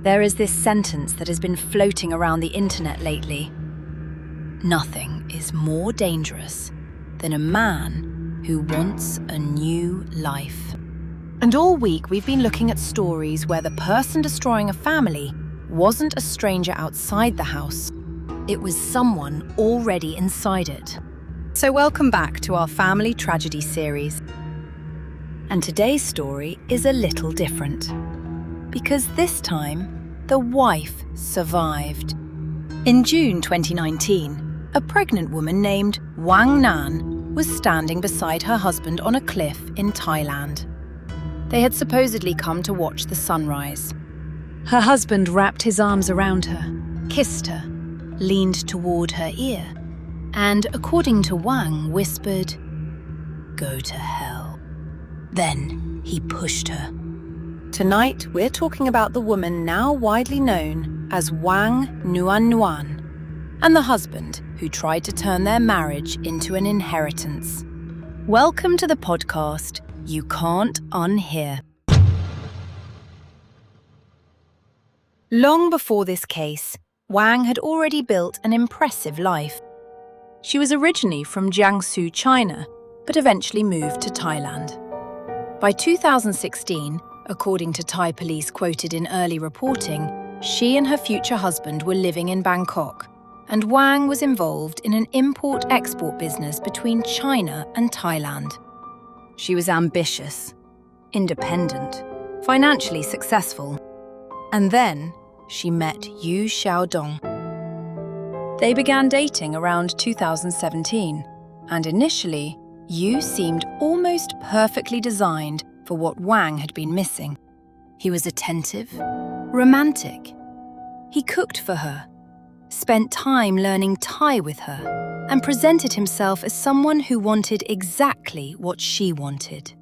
There is this sentence that has been floating around the internet lately. Nothing is more dangerous than a man who wants a new life. And all week we've been looking at stories where the person destroying a family wasn't a stranger outside the house. It was someone already inside it. So welcome back to our family tragedy series. And today's story is a little different. Because this time, the wife survived. In June 2019, a pregnant woman named Wang Nan was standing beside her husband on a cliff in Thailand. They had supposedly come to watch the sunrise. Her husband wrapped his arms around her, kissed her, leaned toward her ear, and, according to Wang, whispered, "Go to hell." Then he pushed her. Tonight, we're talking about the woman now widely known as Wang Nuannuan, and the husband who tried to turn their marriage into an inheritance. Welcome to the podcast You Can't Unhear. Long before this case, Wang had already built an impressive life. She was originally from Jiangsu, China, but eventually moved to Thailand. By 2016, according to Thai police quoted in early reporting, she and her future husband were living in Bangkok, and Wang was involved in an import-export business between China and Thailand. She was ambitious, independent, financially successful, and then she met Xiaodong. They began dating around 2017, and initially, Yu seemed almost perfectly designed for what Wang had been missing. He was attentive, romantic. He cooked for her, spent time learning Thai with her, and presented himself as someone who wanted exactly what she wanted: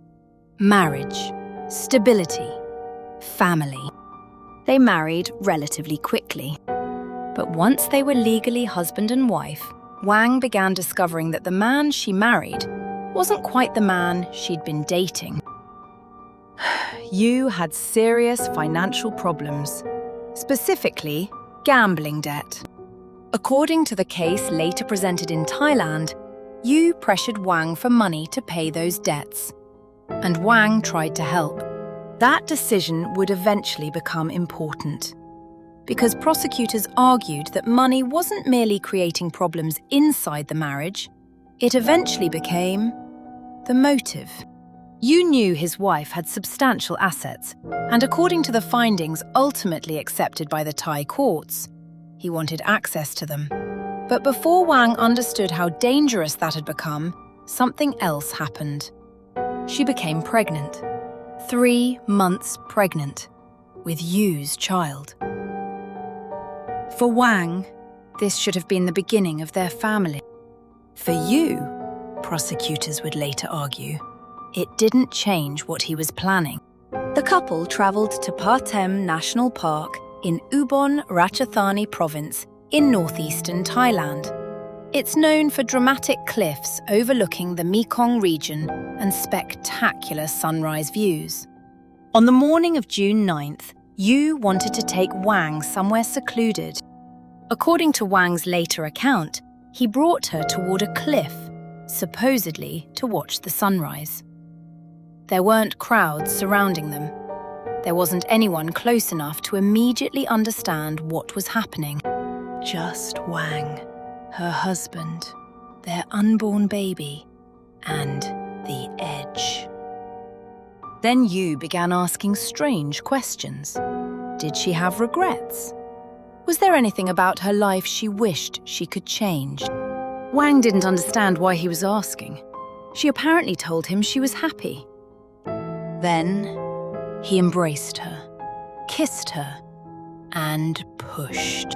marriage, stability, family. They married relatively quickly. But once they were legally husband and wife, Wang began discovering that the man she married wasn't quite the man she'd been dating. Yu had serious financial problems, specifically gambling debt. According to the case later presented in Thailand, Yu pressured Wang for money to pay those debts, and Wang tried to help. That decision would eventually become important, because prosecutors argued that money wasn't merely creating problems inside the marriage, it eventually became the motive. Yu knew his wife had substantial assets, and according to the findings ultimately accepted by the Thai courts, he wanted access to them. But before Wang understood how dangerous that had become, something else happened. She became pregnant. 3 months pregnant, with Yu's child. For Wang, this should have been the beginning of their family. For Yu, prosecutors would later argue, it didn't change what he was planning. The couple travelled to Taem National Park in Ubon Ratchathani province in northeastern Thailand. It's known for dramatic cliffs overlooking the Mekong region and spectacular sunrise views. On the morning of June 9th, Yu wanted to take Wang somewhere secluded. According to Wang's later account, he brought her toward a cliff, supposedly to watch the sunrise. There weren't crowds surrounding them. There wasn't anyone close enough to immediately understand what was happening. Just Wang, her husband, their unborn baby, and the edge. Then Yu began asking strange questions. Did she have regrets? Was there anything about her life she wished she could change? Wang didn't understand why he was asking. She apparently told him she was happy. Then he embraced her, kissed her, and pushed.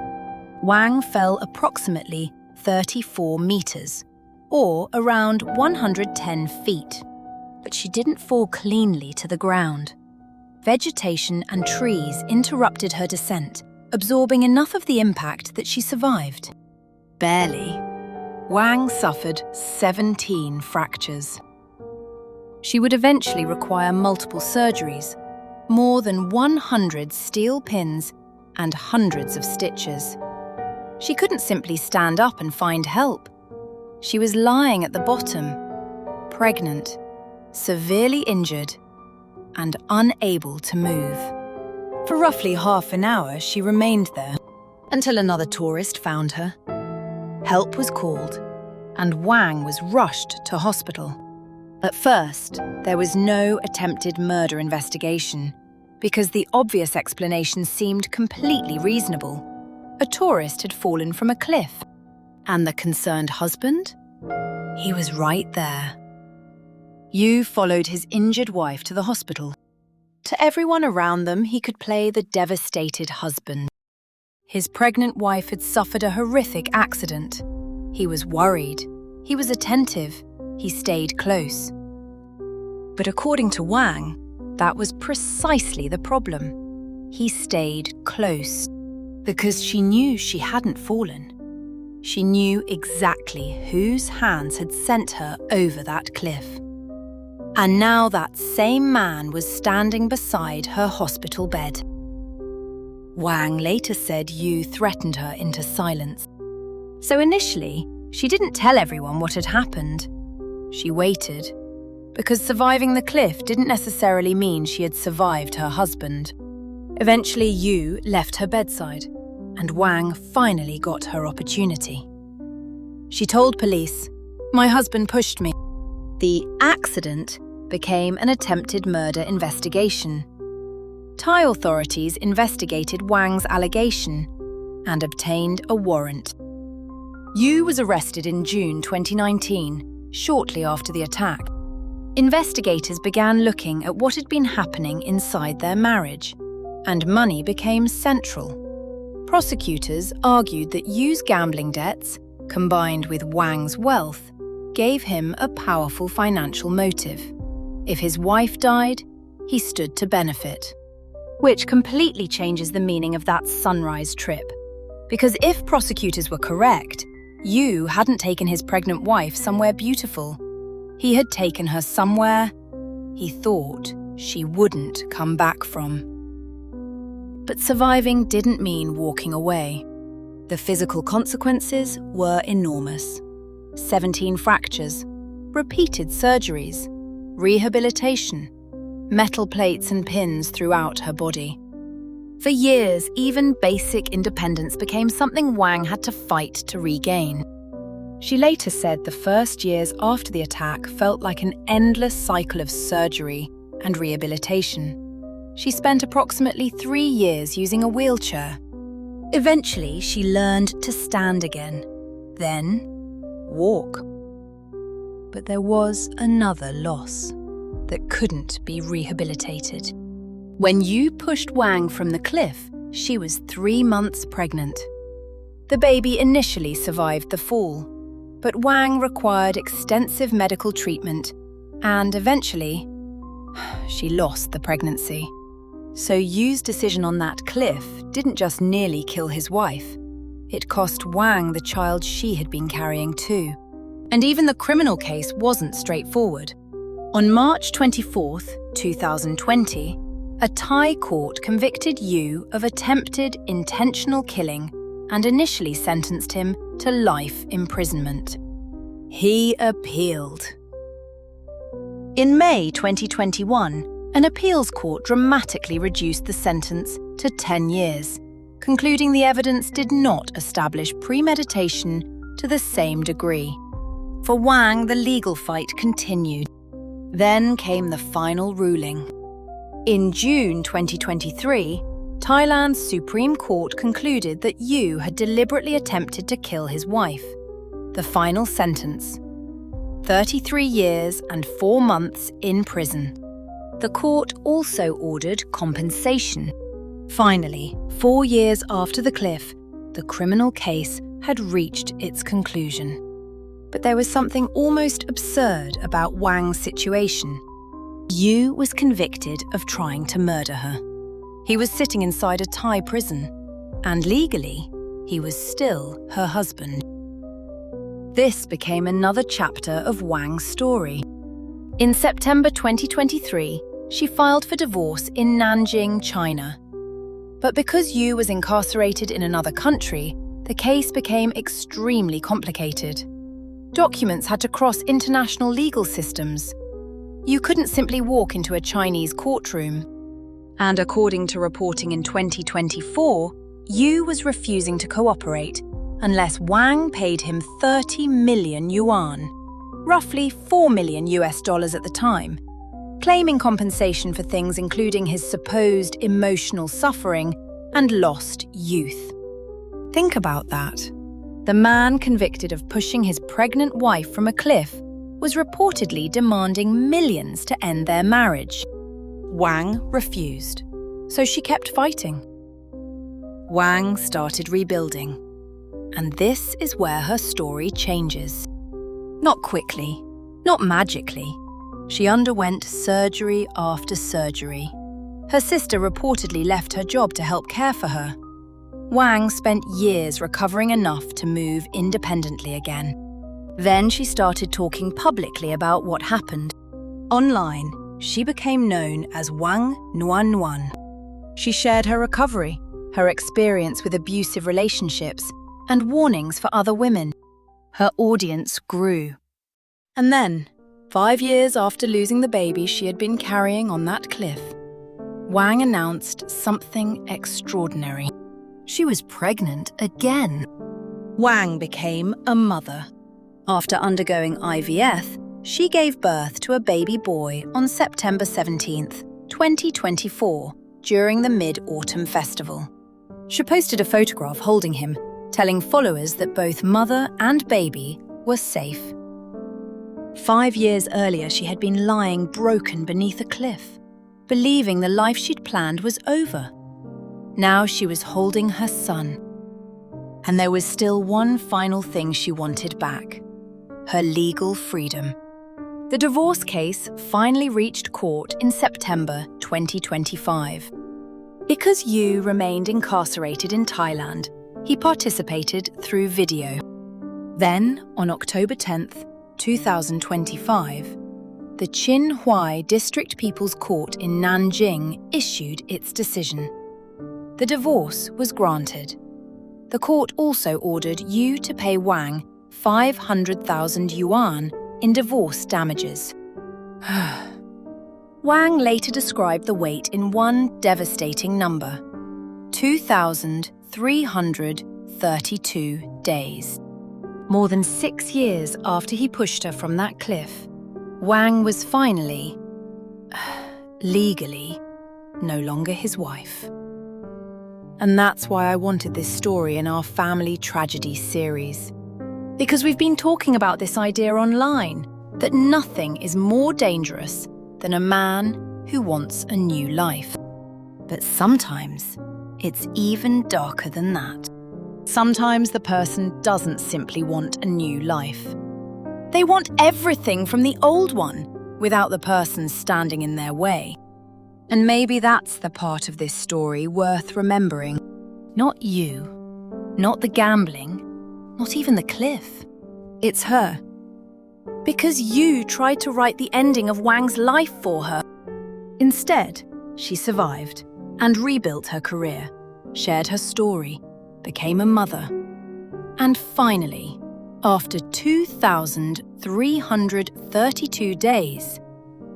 Wang fell approximately 34 meters, or around 110 feet. But she didn't fall cleanly to the ground. Vegetation and trees interrupted her descent, absorbing enough of the impact that she survived. Barely. Wang suffered 17 fractures. She would eventually require multiple surgeries, more than 100 steel pins and hundreds of stitches. She couldn't simply stand up and find help. She was lying at the bottom, pregnant, severely injured, and unable to move. For roughly half an hour, she remained there until another tourist found her. Help was called, and Wang was rushed to hospital. At first, there was no attempted murder investigation because the obvious explanation seemed completely reasonable. A tourist had fallen from a cliff, and the concerned husband? He was right there. Yu followed his injured wife to the hospital. To everyone around them, he could play the devastated husband. His pregnant wife had suffered a horrific accident. He was worried. He was attentive. He stayed close. But according to Wang, that was precisely the problem. He stayed close because she knew she hadn't fallen. She knew exactly whose hands had sent her over that cliff. And now that same man was standing beside her hospital bed. Wang later said Yu threatened her into silence. So initially, she didn't tell everyone what had happened. She waited, because surviving the cliff didn't necessarily mean she had survived her husband. Eventually, Yu left her bedside, and Wang finally got her opportunity. She told police, "My husband pushed me." The accident became an attempted murder investigation. Thai authorities investigated Wang's allegation and obtained a warrant. Yu was arrested in June 2019, shortly after the attack. Investigators began looking at what had been happening inside their marriage, and money became central. Prosecutors argued that Yu's gambling debts, combined with Wang's wealth, gave him a powerful financial motive. If his wife died, he stood to benefit. Which completely changes the meaning of that sunrise trip. Because if prosecutors were correct, Yu hadn't taken his pregnant wife somewhere beautiful. He had taken her somewhere he thought she wouldn't come back from. But surviving didn't mean walking away. The physical consequences were enormous. 17 fractures, repeated surgeries, rehabilitation, metal plates and pins throughout her body. For years, even basic independence became something Wang had to fight to regain. She later said the first years after the attack felt like an endless cycle of surgery and rehabilitation. She spent approximately 3 years using a wheelchair. Eventually, she learned to stand again, then walk. But there was another loss that couldn't be rehabilitated. When Yu pushed Wang from the cliff, she was 3 months pregnant. The baby initially survived the fall, but Wang required extensive medical treatment, and eventually, she lost the pregnancy. So Yu's decision on that cliff didn't just nearly kill his wife. It cost Wang the child she had been carrying too. And even the criminal case wasn't straightforward. On March 24, 2020, a Thai court convicted Yu of attempted intentional killing and initially sentenced him to life imprisonment. He appealed. In May 2021, an appeals court dramatically reduced the sentence to 10 years, concluding the evidence did not establish premeditation to the same degree. For Wang, the legal fight continued. Then came the final ruling. In June 2023, Thailand's Supreme Court concluded that Yu had deliberately attempted to kill his wife. The final sentence: 33 years and 4 months in prison. The court also ordered compensation. Finally, 4 years after the cliff, the criminal case had reached its conclusion. But there was something almost absurd about Wang's situation. Yu was convicted of trying to murder her. He was sitting inside a Thai prison, and legally, he was still her husband. This became another chapter of Wang's story. In September 2023, she filed for divorce in Nanjing, China. But because Yu was incarcerated in another country, the case became extremely complicated. Documents had to cross international legal systems. You couldn't simply walk into a Chinese courtroom. And according to reporting in 2024, Yu was refusing to cooperate unless Wang paid him 30 million yuan, roughly $4 million at the time, claiming compensation for things including his supposed emotional suffering and lost youth. Think about that. The man convicted of pushing his pregnant wife from a cliff was reportedly demanding millions to end their marriage. Wang refused, so she kept fighting. Wang started rebuilding, and this is where her story changes. Not quickly, not magically. She underwent surgery after surgery. Her sister reportedly left her job to help care for her. Wang spent years recovering enough to move independently again. Then she started talking publicly about what happened. Online, she became known as Wang Nuannuan. She shared her recovery, her experience with abusive relationships, and warnings for other women. Her audience grew. And then, 5 years after losing the baby she had been carrying on that cliff, Wang announced something extraordinary. She was pregnant again. Wang became a mother. After undergoing IVF, she gave birth to a baby boy on September 17th, 2024, during the Mid-Autumn Festival. She posted a photograph holding him, telling followers that both mother and baby were safe. 5 years earlier, she had been lying broken beneath a cliff, believing the life she'd planned was over. Now she was holding her son. And there was still one final thing she wanted back: her legal freedom. The divorce case finally reached court in September 2025. Because Yu remained incarcerated in Thailand, he participated through video. Then, on October 10th, 2025, the Qinhuai District People's Court in Nanjing issued its decision. The divorce was granted. The court also ordered Yu to pay Wang 500,000 yuan in divorce damages. Wang later described the wait in one devastating number: 2,332 days. More than 6 years after he pushed her from that cliff, Wang was finally, legally, no longer his wife. And that's why I wanted this story in our family tragedy series. Because we've been talking about this idea online, that nothing is more dangerous than a man who wants a new life. But sometimes, it's even darker than that. Sometimes the person doesn't simply want a new life. They want everything from the old one, without the person standing in their way. And maybe that's the part of this story worth remembering. Not you, not the gambling, not even the cliff. It's her. Because you tried to write the ending of Wang's life for her. Instead, she survived and rebuilt her career, shared her story, became a mother. And finally, after 2,332 days,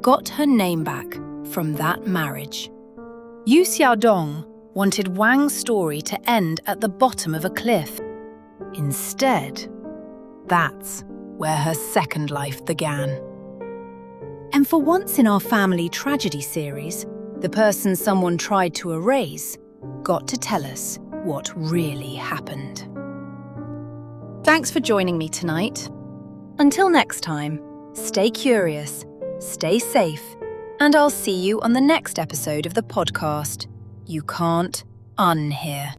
got her name back from that marriage. Xiaodong wanted Wang's story to end at the bottom of a cliff. Instead, that's where her second life began. And for once in our family tragedy series, the person someone tried to erase got to tell us what really happened. Thanks for joining me tonight. Until next time, stay curious, stay safe, and I'll see you on the next episode of the podcast You Can't Unhear.